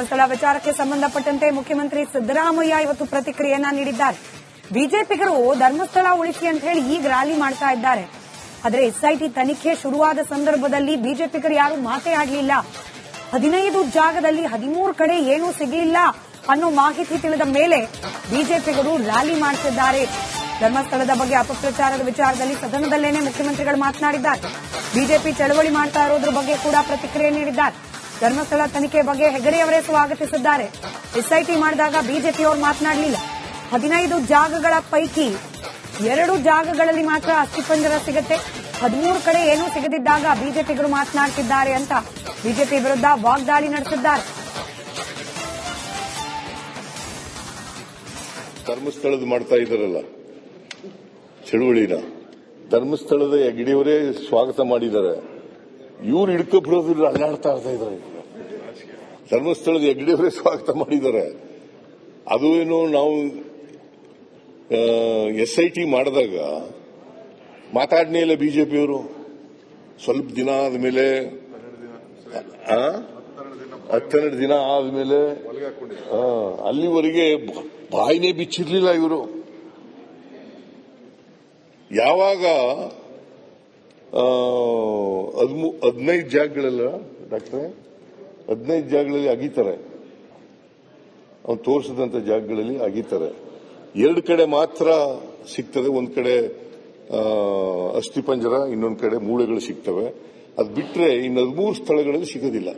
ಧರ್ಮಸ್ಥಳ ವಿಚಾರಕ್ಕೆ ಸಂಬಂಧಪಟ್ಟಂತೆ ಮುಖ್ಯಮಂತ್ರಿ ಸಿದ್ದರಾಮಯ್ಯ ಇವತ್ತು ಪ್ರತಿಕ್ರಿಯೆಯನ್ನ ನೀಡಿದ್ದಾರೆ. ಬಿಜೆಪಿಗರು ಧರ್ಮಸ್ಥಳ ಉಳಿಸಿ ಅಂತ ಹೇಳಿ ಈಗ ರ್ಯಾಲಿ ಮಾಡ್ತಾ ಇದ್ದಾರೆ. ಆದರೆ ಎಸ್ಐಟಿ ತನಿಖೆ ಶುರುವಾದ ಸಂದರ್ಭದಲ್ಲಿ ಬಿಜೆಪಿಗರು ಯಾರು ಮಾತೇ ಆಡಲಿಲ್ಲ. 15 ಜಾಗದಲ್ಲಿ 13 ಕಡೆ ಏನೂ ಸಿಗಲಿಲ್ಲ ಅನ್ನೋ ಮಾಹಿತಿ ತಿಳಿದ ಮೇಲೆ ಬಿಜೆಪಿಗರು ರ್ಯಾಲಿ ಮಾಡ್ತಿದ್ದಾರೆ. ಧರ್ಮಸ್ಥಳದ ಬಗ್ಗೆ ಅಪಪ್ರಚಾರದ ವಿಚಾರದಲ್ಲಿ ಸದನದಲ್ಲೇನೆ ಮುಖ್ಯಮಂತ್ರಿಗಳು ಮಾತನಾಡಿದ್ದಾರೆ. ಬಿಜೆಪಿ ಚಳವಳಿ ಮಾಡ್ತಾ ಇರೋದ್ರ ಬಗ್ಗೆ ಕೂಡ ಪ್ರತಿಕ್ರಿಯೆ ನೀಡಿದ್ದಾರೆ. ಧರ್ಮಸ್ಥಳ ತನಿಖೆ ಬಗ್ಗೆ ಹೆಗಡೆಯವರೇ ಸ್ವಾಗತಿಸಿದ್ದಾರೆ. ಎಸ್ಐಟಿ ಮಾಡಿದಾಗ ಬಿಜೆಪಿಯವರು ಮಾತನಾಡಲಿಲ್ಲ. 15 ಜಾಗಗಳ ಪೈಕಿ 2 ಜಾಗಗಳಲ್ಲಿ ಮಾತ್ರ ಅಸ್ಥಿಪಂಜರ ಸಿಗುತ್ತೆ, 13 ಕಡೆ ಏನೂ ಸಿಗದಿದ್ದಾಗ ಬಿಜೆಪಿಗರು ಮಾತನಾಡುತ್ತಿದ್ದಾರೆ ಅಂತ ಬಿಜೆಪಿ ವಿರುದ್ಧ ವಾಗ್ದಾಳಿ ನಡೆಸಿದ್ದಾರೆ. ಧರ್ಮಸ್ಥಳದ ಮಾಡ್ತಾ ಇದ್ದಾರಲ್ಲ ಚಳುವಳಿನ, ಧರ್ಮಸ್ಥಳದ ಹೆಗಡೆಯವರೇ ಸ್ವಾಗತ ಮಾಡಿದ್ದಾರೆ. ಇವ್ರು ಹಿಡ್ಕೊಬಿಡೋದಿಲ್ಲ, ಅಲ್ಲಾಡ್ತಾ ಇದ್ದಾರೆ. ಧರ್ಮಸ್ಥಳದ ಹೆಗಡೆಯವರೇ ಸ್ವಾಗತ ಮಾಡಿದ್ದಾರೆ. ಅದು ಏನು, ನಾವು ಎಸ್ಐಟಿ ಮಾಡಿದಾಗ ಮಾತಾಡನೇ ಇಲ್ಲ ಬಿಜೆಪಿಯವರು. ಸ್ವಲ್ಪ ದಿನ ಆದ್ಮೇಲೆ 12 ದಿನ ಆದ್ಮೇಲೆ ಅಲ್ಲಿವರೆಗೆ ಬಾಯಿನೇ ಬಿಚ್ಚಿರ್ಲಿಲ್ಲ ಇವರು. ಯಾವಾಗ 15 ಜಾಗಗಳೆಲ್ಲ ಡಾಕ್ಟ್ರೆ 15 ಜಾಗಗಳಲ್ಲಿ ಅಗಿತಾರೆ, ಅವ್ನು ತೋರಿಸಿದಂತ ಜಾಗಗಳಲ್ಲಿ ಅಗಿತಾರೆ. 2 ಕಡೆ ಮಾತ್ರ ಸಿಗ್ತದೆ. ಒಂದ್ ಕಡೆ ಅಸ್ಥಿಪಂಜರ, ಇನ್ನೊಂದ್ ಕಡೆ ಮೂಳೆಗಳು ಸಿಗ್ತವೆ. ಅದು ಬಿಟ್ರೆ ಇನ್ನು 13 ಸ್ಥಳಗಳಲ್ಲಿ ಸಿಗೋದಿಲ್ಲ.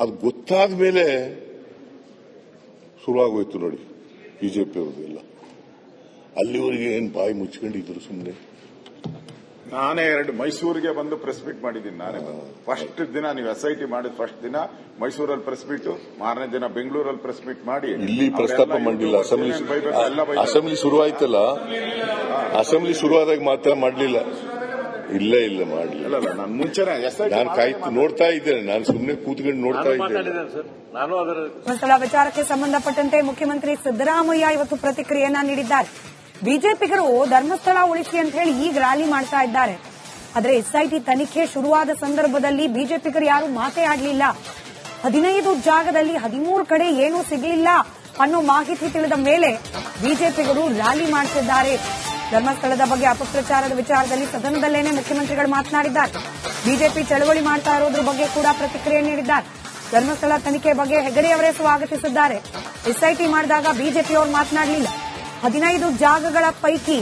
ಅದು ಗೊತ್ತಾದ ಮೇಲೆ ಶುರುವಾಗೋಯ್ತು ನೋಡಿ ಬಿಜೆಪಿ ಅವ್ರದ್ದು ಎಲ್ಲ. ಅಲ್ಲಿವರೆಗೆ ಏನ್ ಬಾಯಿ ಮುಚ್ಕೊಂಡಿದ್ರು ಸುಮ್ಮನೆ. ನಾನೇ ಮೈಸೂರಿಗೆ ಬಂದು ಪ್ರೆಸ್ ಮೀಟ್ ಮಾಡಿದ್ದೀನಿ. ನಾನೇ ಫಸ್ಟ್ ದಿನ ನೀವು ಎಸ್ಐಟಿ ಮಾಡಿದ ಫಸ್ಟ್ ದಿನ ಮೈಸೂರಲ್ಲಿ ಪ್ರೆಸ್ ಮೀಟ್, ಮಾರನೇ ದಿನ ಬೆಂಗಳೂರಲ್ಲಿ ಪ್ರೆಸ್ ಮೀಟ್ ಮಾಡಿ ಇಲ್ಲಿ ಪ್ರಸ್ತಾಪ ಮಾಡಿಲ್ಲ. ಅಸೆಂಬ್ಲಿ ಶುರುವಾಯ್ತಲ್ಲ, ಅಸೆಂಬ್ಲಿ ಶುರುವಾದಾಗ ಮಾತ್ರ ಮಾಡಲಿಲ್ಲ. ಇಲ್ಲ ಮಾಡಲಿಲ್ಲ. ನಾನು ಮುಂಚೆನೆ ನಾನು ಕಾಯ್ತು ನೋಡ್ತಾ ಇದ್ದೇನೆ. ನಾನು ಸುಮ್ಮನೆ ಕೂತ್ಕೊಂಡು ನೋಡ್ತಾ ಇದ್ದೇನೆ. ಧರ್ಮಸ್ಥಳ ವಿಚಾರಕ್ಕೆ ಸಂಬಂಧಪಟ್ಟಂತೆ ಮುಖ್ಯಮಂತ್ರಿ ಸಿದ್ದರಾಮಯ್ಯ ಇವತ್ತು ಪ್ರತಿಕ್ರಿಯೆಯನ್ನ ನೀಡಿದ್ದಾರೆ. ಬಿಜೆಪಿಗರು ಧರ್ಮಸ್ಥಳ ಉಳಿಸಿ ಅಂತ ಹೇಳಿ ಈಗ ರ್ಯಾಲಿ ಮಾಡ್ತಾ ಇದ್ದಾರೆ. ಆದರೆ ಎಸ್ಐಟಿ ತನಿಖೆ ಶುರುವಾದ ಸಂದರ್ಭದಲ್ಲಿ ಬಿಜೆಪಿಗರು ಯಾರು ಮಾತೇ ಆಡಲಿಲ್ಲ. 15 ಜಾಗದಲ್ಲಿ 13 ಕಡೆ ಏನೂ ಸಿಗಲಿಲ್ಲ ಅನ್ನೋ ಮಾಹಿತಿ ತಿಳಿದ ಮೇಲೆ ಬಿಜೆಪಿಗರು ರ್ಯಾಲಿ ಮಾಡ್ತಿದ್ದಾರೆ. ಧರ್ಮಸ್ಥಳದ ಬಗ್ಗೆ ಅಪಪ್ರಚಾರದ ವಿಚಾರದಲ್ಲಿ ಸದನದಲ್ಲೇನೆ ಮುಖ್ಯಮಂತ್ರಿಗಳು ಮಾತನಾಡಿದ್ದಾರೆ. ಬಿಜೆಪಿ ಚಳವಳಿ ಮಾಡ್ತಾ ಇರೋದ್ರ ಬಗ್ಗೆ ಕೂಡ ಪ್ರತಿಕ್ರಿಯೆ ನೀಡಿದ್ದಾರೆ. ಧರ್ಮಸ್ಥಳ ತನಿಖೆ ಬಗ್ಗೆ ಹೆಗಡೆಯವರೇ ಸ್ವಾಗತಿಸಿದ್ದಾರೆ. ಎಸ್ಐಟಿ ಮಾಡಿದಾಗ ಬಿಜೆಪಿಯವರು ಮಾತನಾಡಲಿಲ್ಲ. 15 ಜಾಗಗಳ ಪೈಕಿ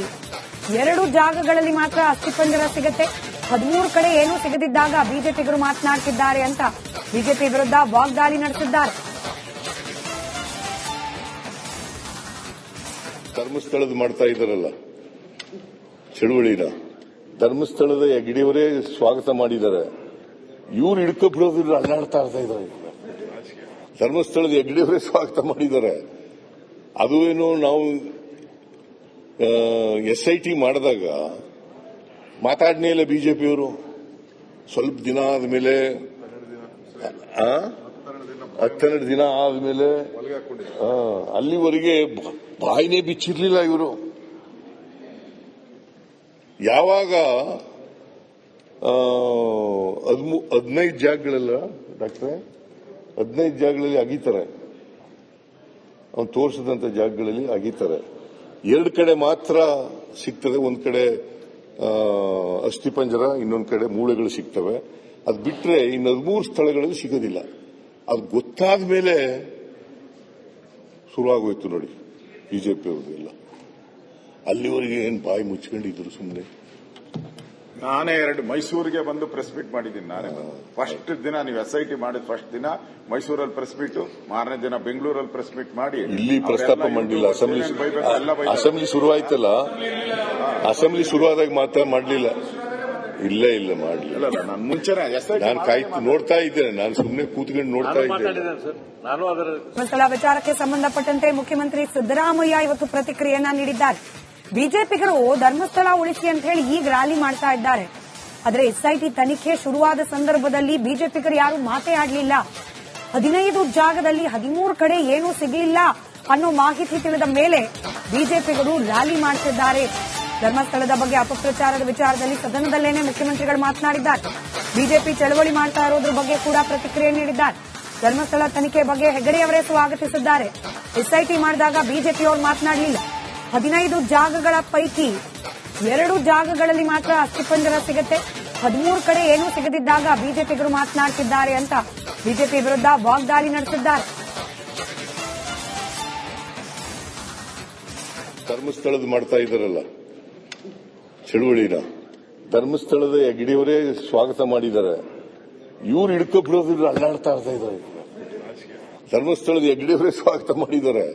2 ಜಾಗಗಳಲ್ಲಿ ಮಾತ್ರ ಅಸ್ಥಿಪಂಜರ ಸಿಗುತ್ತೆ, 13 ಕಡೆ ಏನೂ ಸಿಗದಿದ್ದಾಗ ಬಿಜೆಪಿಗರು ಮಾತನಾಡುತ್ತಿದ್ದಾರೆ ಅಂತ ಬಿಜೆಪಿ ವಿರುದ್ಧ ವಾಗ್ದಾಳಿ ನಡೆಸಿದ್ದಾರೆ. ಧರ್ಮಸ್ಥಳದ ಮಾಡ್ತಾ ಇದ್ದಾರಲ್ಲ ಚಳುವಳಿನ, ಧರ್ಮಸ್ಥಳದ ಹೆಗಡೆಯವರೇ ಸ್ವಾಗತ ಮಾಡಿದ್ದಾರೆ. ಇವ್ರು ಹಿಡ್ಕೊಬಿಡೋದಿಲ್ಲ, ಅಲ್ಲಾಡ್ತಾ ಇದ್ದಾರೆ. ಧರ್ಮಸ್ಥಳದ ಹೆಗಡೆಯವರೇ ಸ್ವಾಗತ ಮಾಡಿದ್ದಾರೆ. ಅದು ಏನು, ನಾವು ಎಸ್ಐಟಿ ಮಾಡಿದಾಗ ಮಾತಾಡನೇ ಇಲ್ಲ ಬಿಜೆಪಿಯವರು. ಸ್ವಲ್ಪ ದಿನ ಆದ್ಮೇಲೆ 12 ದಿನ ಆದ್ಮೇಲೆ ಅಲ್ಲಿವರೆಗೆ ಬಾಯಿನೇ ಬಿಚ್ಚಿರ್ಲಿಲ್ಲ ಇವರು. ಯಾವಾಗ 15 ಜಾಗಗಳೆಲ್ಲ ಡಾಕ್ಟ್ರೆ 15 ಜಾಗಗಳಲ್ಲಿ ಅಗಿತಾರೆ, ಅವ್ನು ತೋರಿಸಿದಂತ ಜಾಗಗಳಲ್ಲಿ ಅಗಿತಾರೆ. 2 ಕಡೆ ಮಾತ್ರ ಸಿಗ್ತದೆ. ಒಂದ್ ಕಡೆ ಅಸ್ಥಿಪಂಜರ, ಇನ್ನೊಂದ್ ಕಡೆ ಮೂಳೆಗಳು ಸಿಗ್ತವೆ. ಅದು ಬಿಟ್ರೆ ಇನ್ನು 13 ಸ್ಥಳಗಳಲ್ಲಿ ಸಿಗೋದಿಲ್ಲ. ಅದು ಗೊತ್ತಾದ ಮೇಲೆ ಶುರುವಾಗೋಯ್ತು ನೋಡಿ ಬಿಜೆಪಿ ಅವ್ರದ್ದು ಎಲ್ಲ. ಅಲ್ಲಿವರೆಗೆ ಏನ್ ಬಾಯಿ ಮುಚ್ಕೊಂಡಿದ್ರು ಸುಮ್ಮನೆ. ನಾನೇ ಮೈಸೂರಿಗೆ ಬಂದು ಪ್ರೆಸ್ ಮೀಟ್ ಮಾಡಿದ್ದೀನಿ. ನಾನೇ ಫಸ್ಟ್ ದಿನ ನೀವು ಎಸ್ಐಟಿ ಮಾಡಿದ ಫಸ್ಟ್ ದಿನ ಮೈಸೂರಲ್ಲಿ ಪ್ರೆಸ್ ಮೀಟ್, ಮಾರನೇ ದಿನ ಬೆಂಗಳೂರಲ್ಲಿ ಪ್ರೆಸ್ ಮೀಟ್ ಮಾಡಿ ಇಲ್ಲಿ ಪ್ರಸ್ತಾಪ ಮಾಡಿಲ್ಲ. ಅಸೆಂಬ್ಲಿ ಶುರುವಾಯ್ತಲ್ಲ, ಅಸೆಂಬ್ಲಿ ಶುರುವಾದಾಗ ಮಾತ್ರ ಮಾಡಲಿಲ್ಲ. ಇಲ್ಲ ಮಾಡಲಿಲ್ಲ. ನಾನು ಮುಂಚೆನೆ ನಾನು ಕಾಯ್ತು ನೋಡ್ತಾ ಇದ್ದೇನೆ. ನಾನು ಸುಮ್ಮನೆ ಕೂತ್ಕೊಂಡು ನೋಡ್ತಾ ಇದ್ದೇನೆ. ಧರ್ಮಸ್ಥಳ ವಿಚಾರಕ್ಕೆ ಸಂಬಂಧಪಟ್ಟಂತೆ ಮುಖ್ಯಮಂತ್ರಿ ಸಿದ್ದರಾಮಯ್ಯ ಇವತ್ತು ಪ್ರತಿಕ್ರಿಯೆಯನ್ನ ನೀಡಿದ್ದಾರೆ. ಬಿಜೆಪಿಗರು ಧರ್ಮಸ್ಥಳ ಉಳಿಸಿ ಅಂತ ಹೇಳಿ ಈಗ ರ್ಯಾಲಿ ಮಾಡ್ತಾ ಇದ್ದಾರೆ. ಆದರೆ ಎಸ್ಐಟಿ ತನಿಖೆ ಶುರುವಾದ ಸಂದರ್ಭದಲ್ಲಿ ಬಿಜೆಪಿಗರು ಯಾರು ಮಾತೇ ಆಡಲಿಲ್ಲ. 15 ಜಾಗದಲ್ಲಿ 13 ಕಡೆ ಏನೂ ಸಿಗಲಿಲ್ಲ ಅನ್ನೋ ಮಾಹಿತಿ ತಿಳಿದ ಮೇಲೆ ಬಿಜೆಪಿಗರು ರ್ಯಾಲಿ ಮಾಡ್ತಿದ್ದಾರೆ. ಧರ್ಮಸ್ಥಳದ ಬಗ್ಗೆ ಅಪಪ್ರಚಾರದ ವಿಚಾರದಲ್ಲಿ ಸದನದಲ್ಲೇನೆ ಮುಖ್ಯಮಂತ್ರಿಗಳು ಮಾತನಾಡಿದ್ದಾರೆ. ಬಿಜೆಪಿ ಚಳವಳಿ ಮಾಡ್ತಾ ಇರೋದ್ರ ಬಗ್ಗೆ ಕೂಡ ಪ್ರತಿಕ್ರಿಯೆ ನೀಡಿದ್ದಾರೆ. ಧರ್ಮಸ್ಥಳ ತನಿಖೆ ಬಗ್ಗೆ ಹೆಗಡೆಯವರೇ ಸ್ವಾಗತಿಸಿದ್ದಾರೆ. ಎಸ್ಐಟಿ ಮಾಡಿದಾಗ ಬಿಜೆಪಿಯವರು ಮಾತನಾಡಲಿಲ್ಲ. 15 ಜಾಗಗಳ ಪೈಕಿ 2 ಜಾಗಗಳಲ್ಲಿ ಮಾತ್ರ ಅಸ್ಥಿಪಂಜರ ಸಿಗುತ್ತೆ. 13 ಕಡೆ ಏನೂ ಸಿಗದಿದ್ದಾಗ ಬಿಜೆಪಿಗರು ಮಾತನಾಡ್ತಿದ್ದಾರೆ ಅಂತ ಬಿಜೆಪಿ ವಿರುದ್ಧ ವಾಗ್ದಾಳಿ ನಡೆಸಿದ್ದಾರೆ. ಧರ್ಮಸ್ಥಳದ ಮಾಡ್ತಾ ಇದ್ದಾರಲ್ಲ ಚಳುವಳಿನ, ಧರ್ಮಸ್ಥಳದ ಹೆಗ್ಡೆಯವರೇ ಸ್ವಾಗತ ಮಾಡಿದ್ದಾರೆ. ಇವ್ರು ಹಿಡ್ಕೊಬಿಡೋದಿಲ್ಲ, ಅಲ್ಲಾಡ್ತಾ ಇದ್ದಾರೆ. ಧರ್ಮಸ್ಥಳದ ಹೆಗ್ಡೆಯವರೇ ಸ್ವಾಗತ ಮಾಡಿದ್ದಾರೆ.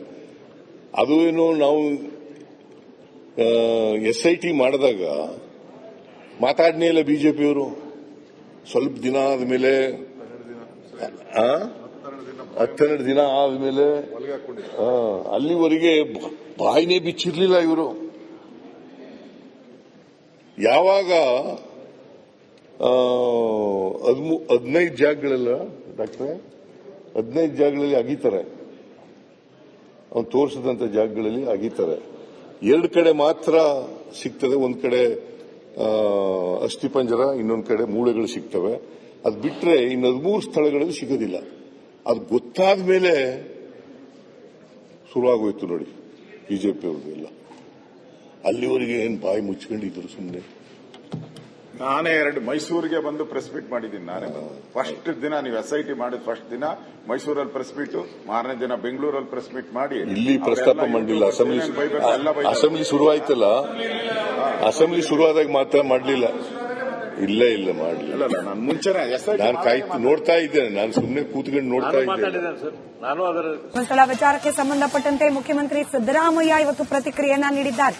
ಅದು ಏನು ನಾವು ಎಸ್ಐಟಿ ಮಾಡಿದಾಗ ಮಾತಾಡ್ನೇ ಇಲ್ಲ ಬಿಜೆಪಿಯವರು. ಸ್ವಲ್ಪ ದಿನ ಆದ್ಮೇಲೆ 12 ದಿನ ಆದ್ಮೇಲೆ ಅಲ್ಲಿವರೆಗೆ ಬಾಯಿನೇ ಬಿಚ್ಚಿರ್ಲಿಲ್ಲ ಇವರು. ಯಾವಾಗ 15 ಜಾಗಗಳೆಲ್ಲ ಡಾಕ್ಟ್ರೆ 15 ಜಾಗಗಳಲ್ಲಿ ಅಗೀತಾರೆ, ಅವ್ನು ತೋರಿಸಿದಂತ ಜಾಗಗಳಲ್ಲಿ ಅಗೀತಾರೆ. 2 ಕಡೆ ಮಾತ್ರ ಸಿಗ್ತದೆ. ಒಂದ್ ಕಡೆ ಅಸ್ಥಿಪಂಜರ, ಇನ್ನೊಂದ್ ಕಡೆ ಮೂಳೆಗಳು ಸಿಗ್ತವೆ. ಅದು ಬಿಟ್ರೆ ಇನ್ನು 13 ಸ್ಥಳಗಳಲ್ಲಿ ಸಿಗೋದಿಲ್ಲ. ಅದು ಗೊತ್ತಾದ ಮೇಲೆ ಶುರುವಾಗೋಯ್ತು ನೋಡಿ ಬಿಜೆಪಿ ಅವ್ರದ್ದು ಎಲ್ಲ. ಅಲ್ಲಿವರೆಗೆ ಏನ್ ಬಾಯಿ ಮುಚ್ಕೊಂಡಿದ್ರು ಸುಮ್ಮನೆ. ನಾನೇ ಮೈಸೂರಿಗೆ ಬಂದು ಪ್ರೆಸ್ ಮೀಟ್ ಮಾಡಿದ್ದೀನಿ. ನಾನೇ ಫಸ್ಟ್ ದಿನ ನೀವು ಎಸ್ಐಟಿ ಮಾಡಿದ ಫಸ್ಟ್ ದಿನ ಮೈಸೂರಲ್ಲಿ ಪ್ರೆಸ್ ಮೀಟ್, ಮಾರನೇ ದಿನ ಬೆಂಗಳೂರಲ್ಲಿ ಪ್ರೆಸ್ ಮೀಟ್ ಮಾಡಿ ಇಲ್ಲಿ ಪ್ರಸ್ತಾಪ ಮಾಡಿಲ್ಲ. ಅಸೆಂಬ್ಲಿ ಶುರುವಾಯ್ತಲ್ಲ, ಅಸೆಂಬ್ಲಿ ಶುರುವಾದಾಗ ಮಾತ್ರ ಮಾಡಲಿಲ್ಲ. ಇಲ್ಲ ಮಾಡಲಿಲ್ಲ. ನಾನು ಮುಂಚೆನೆ ನಾನು ಕಾಯ್ತು ನೋಡ್ತಾ ಇದ್ದೇನೆ. ನಾನು ಸುಮ್ಮನೆ ಕೂತ್ಕೊಂಡು ನೋಡ್ತಾ ಇದ್ದೇನೆ. ಧರ್ಮಸ್ಥಳ ವಿಚಾರಕ್ಕೆ ಸಂಬಂಧಪಟ್ಟಂತೆ ಮುಖ್ಯಮಂತ್ರಿ ಸಿದ್ದರಾಮಯ್ಯ ಇವತ್ತು ಪ್ರತಿಕ್ರಿಯೆಯನ್ನ ನೀಡಿದ್ದಾರೆ.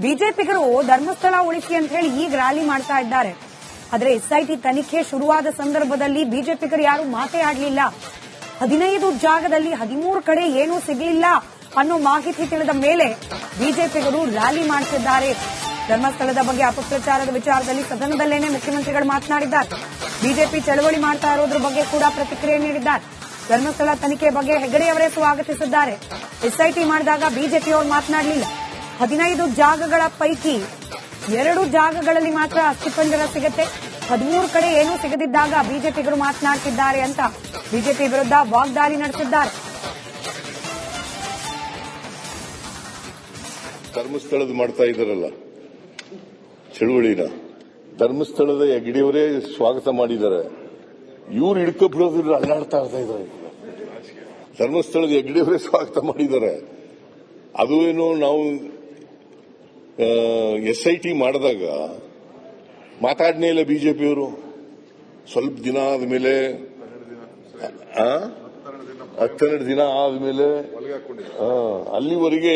ಬಿಜೆಪಿಗರು ಧರ್ಮಸ್ಥಳ ಉಳಿಸಿ ಅಂತ ಹೇಳಿ ಈಗ ರ್ಯಾಲಿ ಮಾಡ್ತಾ ಇದ್ದಾರೆ. ಆದರೆ ಎಸ್ಐಟಿ ತನಿಖೆ ಶುರುವಾದ ಸಂದರ್ಭದಲ್ಲಿ ಬಿಜೆಪಿಗರು ಯಾರು ಮಾತೇ ಆಡಲಿಲ್ಲ. 15 ಜಾಗದಲ್ಲಿ 13 ಕಡೆ ಏನೂ ಸಿಗಲಿಲ್ಲ ಅನ್ನೋ ಮಾಹಿತಿ ತಿಳಿದ ಮೇಲೆ ಬಿಜೆಪಿಗರು ರ್ಯಾಲಿ ಮಾಡ್ತಿದ್ದಾರೆ. ಧರ್ಮಸ್ಥಳದ ಬಗ್ಗೆ ಅಪಪ್ರಚಾರದ ವಿಚಾರದಲ್ಲಿ ಸದನದಲ್ಲೇನೆ ಮುಖ್ಯಮಂತ್ರಿಗಳು ಮಾತನಾಡಿದ್ದಾರೆ. ಬಿಜೆಪಿ ಚಳವಳಿ ಮಾಡ್ತಾ ಇರೋದ್ರ ಬಗ್ಗೆ ಕೂಡ ಪ್ರತಿಕ್ರಿಯೆ ನೀಡಿದ್ದಾರೆ. ಧರ್ಮಸ್ಥಳ ತನಿಖೆ ಬಗ್ಗೆ ಹೆಗಡೆಯವರೇ ಸ್ವಾಗತಿಸಿದ್ದಾರೆ. ಎಸ್ಐಟಿ ಮಾಡಿದಾಗ ಬಿಜೆಪಿಯವರು ಮಾತನಾಡಲಿಲ್ಲ. 15 ಜಾಗಗಳ ಪೈಕಿ 2 ಜಾಗಗಳಲ್ಲಿ ಮಾತ್ರ ಅಸ್ಥಿಪಂಜರ ಸಿಗುತ್ತೆ. 13 ಕಡೆ ಏನೂ ಸಿಗದಿದ್ದಾಗ ಬಿಜೆಪಿಗರು ಮಾತನಾಡ್ತಿದ್ದಾರೆ ಅಂತ ಬಿಜೆಪಿ ವಿರುದ್ಧ ವಾಗ್ದಾಳಿ ನಡೆಸಿದ್ದಾರೆ. ಧರ್ಮಸ್ಥಳದ ಮಾಡ್ತಾ ಇದ್ದಾರಲ್ಲ ಚಳುವಳಿನ, ಧರ್ಮಸ್ಥಳದ ಹೆಗ್ಡೆಯವರೇ ಸ್ವಾಗತ ಮಾಡಿದ್ದಾರೆ. ಇವ್ರು ಹಿಡ್ಕೊಬಿಡೋದಿಲ್ಲ, ಅಲ್ಲಾಡ್ತಾ ಇದ್ದಾರೆ. ಧರ್ಮಸ್ಥಳದ ಹೆಗ್ಡೆಯವರೇ ಸ್ವಾಗತ ಮಾಡಿದ್ದಾರೆ. ಅದು ಏನು ನಾವು ಎಸ್ಐಟಿ ಮಾಡಿದಾಗ ಮಾತಾಡ್ನೇ ಇಲ್ಲ ಬಿಜೆಪಿಯವರು. ಸ್ವಲ್ಪ ದಿನ ಆದ್ಮೇಲೆ 12 ದಿನ ಆದ್ಮೇಲೆ ಅಲ್ಲಿವರೆಗೆ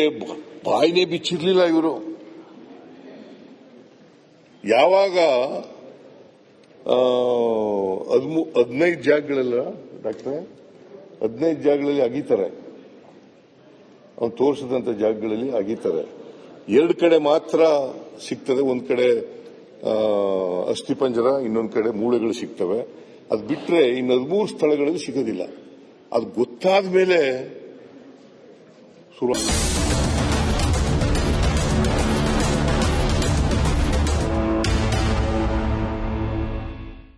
ಬಾಯಿನೇ ಬಿಚ್ಚಿರ್ಲಿಲ್ಲ ಇವರು. ಯಾವಾಗ 15 ಜಾಗಗಳೆಲ್ಲ ಡಾಕ್ಟ್ರೆ 15 ಜಾಗಗಳಲ್ಲಿ ಅಗೀತಾರೆ, ಅವ್ನು ತೋರಿಸಿದಂತ ಜಾಗಗಳಲ್ಲಿ ಅಗೀತಾರೆ. 2 ಕಡೆ ಮಾತ್ರ ಸಿಗ್ತದೆ. ಒಂದ್ ಕಡೆ ಅಸ್ಥಿಪಂಜರ, ಇನ್ನೊಂದ್ ಕಡೆ ಮೂಳೆಗಳು ಸಿಗ್ತವೆ. ಅದು ಬಿಟ್ರೆ ಇನ್ನು 13 ಸ್ಥಳಗಳಲ್ಲಿ ಸಿಗೋದಿಲ್ಲ. ಅದು ಗೊತ್ತಾದ ಮೇಲೆ ಶುರು